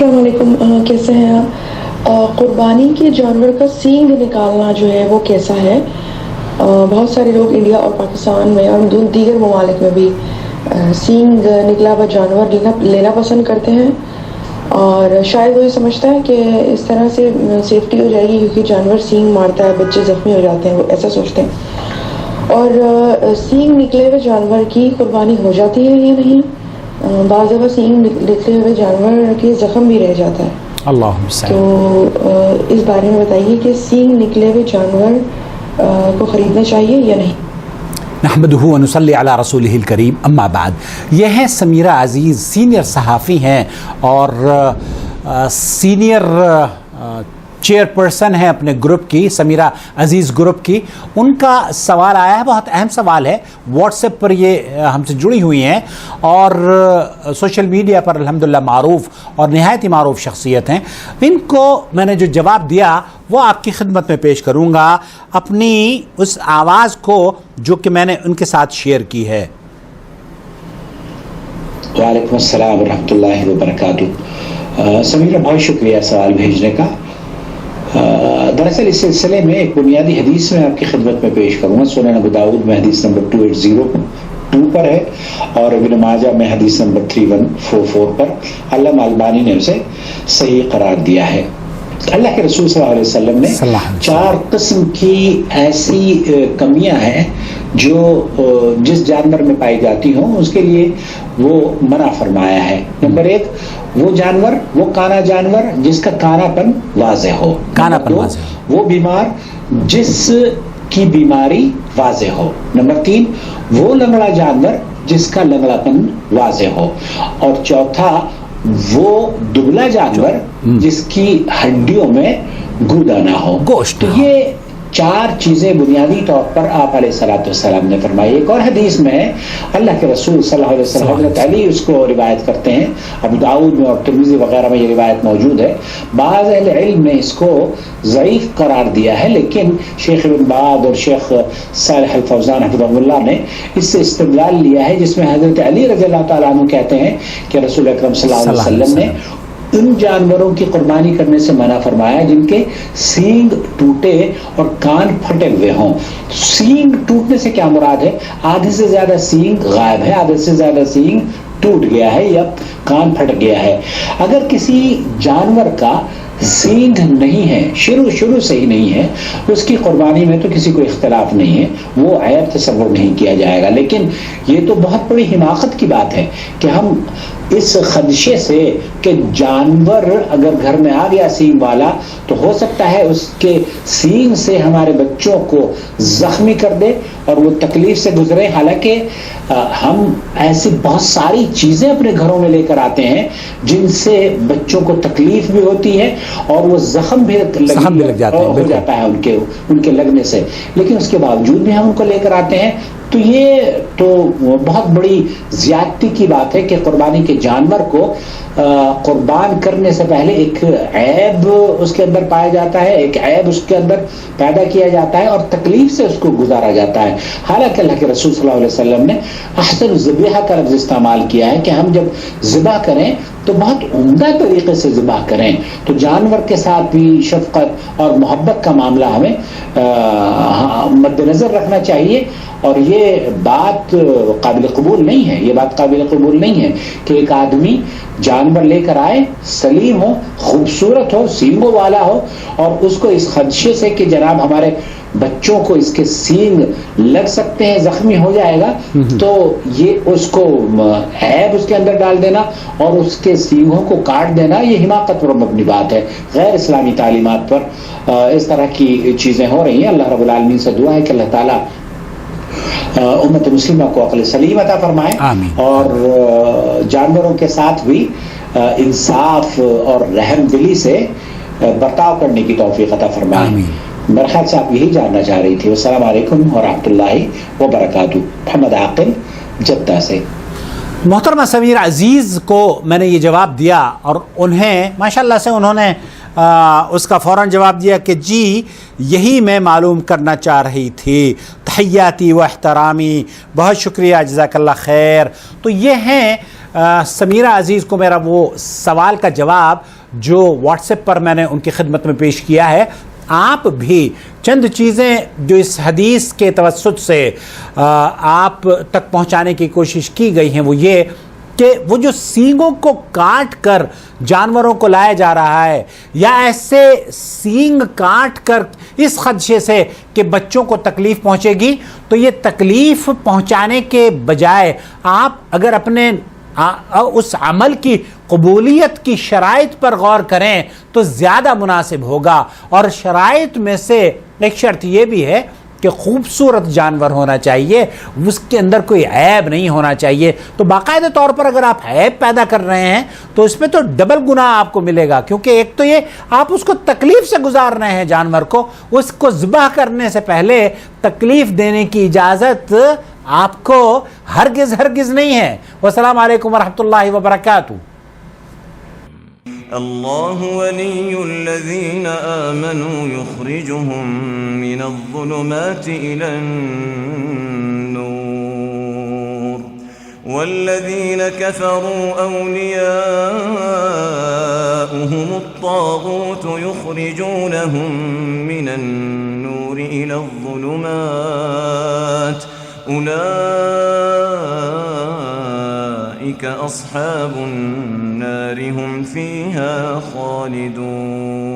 السلام علیکم، کیسے ہیں آپ؟ قربانی کے جانور کا سینگ نکالنا جو ہے وہ کیسا ہے؟ بہت سارے لوگ انڈیا اور پاکستان میں اور دیگر ممالک میں بھی سینگ نکلا ہوا جانور لینا پسند کرتے ہیں، اور شاید وہ یہ سمجھتا ہے کہ اس طرح سے سیفٹی ہو جائے گی کیونکہ جانور سینگ مارتا ہے، بچے زخمی ہو جاتے ہیں، وہ ایسا سوچتے ہیں۔ اور سینگ نکلے ہوئے جانور کی قربانی ہو جاتی ہے یا نہیں؟ بعض دفعہ سینگ نکلے ہوئے جانور کے زخم بھی رہ جاتا ہے، تو اس بارے میں بتائیے کہ سینگ نکلے ہوئے جانور کو خریدنا چاہیے یا نہیں؟ نحمدہ ونصلی علی رسولہ الکریم، اما بعد۔ یہ ہیں سمیرہ عزیز، سینئر صحافی ہیں اور سینئر چیئر پرسن ہے اپنے گروپ کی، سمیرہ عزیز گروپ کی۔ ان کا سوال آیا ہے، بہت اہم سوال ہے، واٹس ایپ پر یہ ہم سے جڑی ہوئی ہیں اور سوشل میڈیا پر الحمدللہ معروف اور نہایت ہی معروف شخصیت ہیں۔ ان کو میں نے جو جواب دیا وہ آپ کی خدمت میں پیش کروں گا، اپنی اس آواز کو جو کہ میں نے ان کے ساتھ شیئر کی ہے۔ وعلیکم السلام ورحمۃ اللہ وبرکاتہ۔ سمیرہ بہت شکریہ سوال بھیجنے کا۔ دراصل اس سلسلے میں ایک بنیادی حدیث میں آپ کی خدمت میں پیش کروں گا۔ سنن ابو داؤد میں حدیث نمبر 2802 پر ہے اور ابن ماجہ میں حدیث نمبر 3144 پر علامہ البانی نے اسے صحیح قرار دیا ہے۔ اللہ کے رسول صلی اللہ علیہ وسلم نے 4 قسم کی ایسی کمیاں ہیں جو جس جانور میں پائی جاتی ہوں اس کے لیے وہ منع فرمایا ہے۔ نمبر 1، وہ جانور، وہ کانا جانور جس کا کانا پن واضح ہو۔ وہ بیمار جس کی بیماری واضح ہو۔ نمبر 3، وہ لنگڑا جانور جس کا لنگڑا پن واضح ہو۔ اور چوتھا، وہ دبلا جانور جس کی ہڈیوں میں گودا نہ ہو، گوشت۔ تو یہ 4 چیزیں بنیادی طور پر آپ علیہ الصلوۃ والسلام نے فرمائی۔ ایک اور حدیث میں اللہ کے رسول صلی اللہ علیہ وسلم حضرت علی اس کو روایت کرتے ہیں، ابو داؤد میں اور ترمذی وغیرہ میں یہ روایت موجود ہے۔ بعض اہل علم نے اس کو ضعیف قرار دیا ہے، لیکن شیخ ابن باز اور شیخ صالح الفوزان حفظہ اللہ نے اس سے استدلال لیا ہے، جس میں حضرت علی رضی اللہ تعالیٰ عنہ کہتے ہیں کہ رسول اکرم صلی اللہ علیہ وسلم نے ان جانوروں کی قربانی کرنے سے منع فرمایا جن کے سینگ ٹوٹے اور کان پھٹے ہوئے ہوں۔ سینگ ٹوٹنے سے کیا مراد ہے؟ آدھے سے زیادہ سینگ غائب ہے، آدھے سے زیادہ سینگ ٹوٹ گیا ہے یا کان پھٹ گیا ہے۔ اگر کسی جانور کا سینگ نہیں ہے، شروع سے ہی نہیں ہے، اس کی قربانی میں تو کسی کو اختلاف نہیں ہے، وہ عیب تصور نہیں کیا جائے گا۔ لیکن یہ تو بہت بڑی حماقت کی بات ہے کہ ہم اس خدشے سے کہ جانور اگر گھر میں آ گیا سینگ والا تو ہو سکتا ہے اس کے سینگ سے ہمارے بچوں کو زخمی کر دے اور وہ تکلیف سے گزرے، حالانکہ ہم ایسی بہت ساری چیزیں اپنے گھروں میں لے کر آتے ہیں جن سے بچوں کو تکلیف بھی ہوتی ہے اور وہ زخم بھی لگ جاتا ہے ان کے لگنے سے، لیکن اس کے باوجود بھی ہم ان کو لے کر آتے ہیں۔ تو یہ تو بہت بڑی زیادتی کی بات ہے کہ قربانی کے جانور کو قربان کرنے سے پہلے ایک عیب اس کے اندر پایا جاتا ہے، ایک عیب اس کے اندر پیدا کیا جاتا ہے اور تکلیف سے اس کو گزارا جاتا ہے۔ حالانکہ اللہ کے رسول صلی اللہ علیہ وسلم نے احسن الذبیحہ کا لفظ استعمال کیا ہے کہ ہم جب ذبح کریں تو بہت عمدہ طریقے سے ذبح کریں۔ تو جانور کے ساتھ بھی شفقت اور محبت کا معاملہ ہمیں مد نظر رکھنا چاہیے، اور یہ بات قابل قبول نہیں ہے، یہ بات قابل قبول نہیں ہے کہ ایک آدمی جانور لے کر آئے، سلیم ہو، خوبصورت ہو، سینگوں والا ہو، اور اس کو اس خدشے سے کہ جناب ہمارے بچوں کو اس کے سینگ لگ سکتے ہیں، زخمی ہو جائے گا، تو یہ اس کو عیب اس کے اندر ڈال دینا اور اس کے سینگوں کو کاٹ دینا، یہ حماقت پر مبنی بات ہے، غیر اسلامی تعلیمات پر اس طرح کی چیزیں ہو رہی ہیں۔ اللہ رب العالمین سے دعا ہے کہ اللہ تعالیٰ امت مسلمہ کو عقل سلیم عطا فرمائے اور جانوروں کے ساتھ بھی انصاف اور رحم دلی سے برتاؤ کرنے کی توفیق عطا فرمائے۔ میرے خیال سے آپ یہی جاننا چاہ رہی تھی۔ السلام علیکم ورحمۃ اللہ وبرکاتہ۔ محمد عاقل، جدہ سے۔ محترمہ سمیرہ عزیز کو میں نے یہ جواب دیا اور انہیں ماشاءاللہ سے انہوں نے اس کا فوراً جواب دیا کہ جی یہی میں معلوم کرنا چاہ رہی تھی، تحیاتی و احترامی، بہت شکریہ، جزاک اللہ خیر۔ تو یہ ہیں سمیرہ عزیز کو میرا وہ سوال کا جواب جو واٹس ایپ پر میں نے ان کی خدمت میں پیش کیا ہے. آپ بھی چند چیزیں جو اس حدیث کے توسط سے آپ تک پہنچانے کی کوشش کی گئی ہیں وہ یہ کہ وہ جو سینگوں کو کاٹ کر جانوروں کو لایا جا رہا ہے یا ایسے سینگ کاٹ کر اس خدشے سے کہ بچوں کو تکلیف پہنچے گی، تو یہ تکلیف پہنچانے کے بجائے آپ اگر اپنے اس عمل کی قبولیت کی شرائط پر غور کریں تو زیادہ مناسب ہوگا. اور شرائط میں سے ایک شرط یہ بھی ہے کہ خوبصورت جانور ہونا چاہیے، اس کے اندر کوئی عیب نہیں ہونا چاہیے. تو باقاعدہ طور پر اگر آپ عیب پیدا کر رہے ہیں تو اس میں تو ڈبل گناہ آپ کو ملے گا، کیونکہ ایک تو یہ آپ اس کو تکلیف سے گزار رہے ہیں، جانور کو اس کو ذبح کرنے سے پہلے تکلیف دینے کی اجازت آپ کو ہرگز نہیں ہے. والسلام علیکم ورحمۃ اللہ وبرکاتہ. اللہ ولی الذین آمنوا یخرجهم من الظلمات إلى النور والذین كفروا أولیاؤهم الطاغوت یخرجونهم من النور إلى الظلمات أولئك أصحاب النار هم فيها خالدون.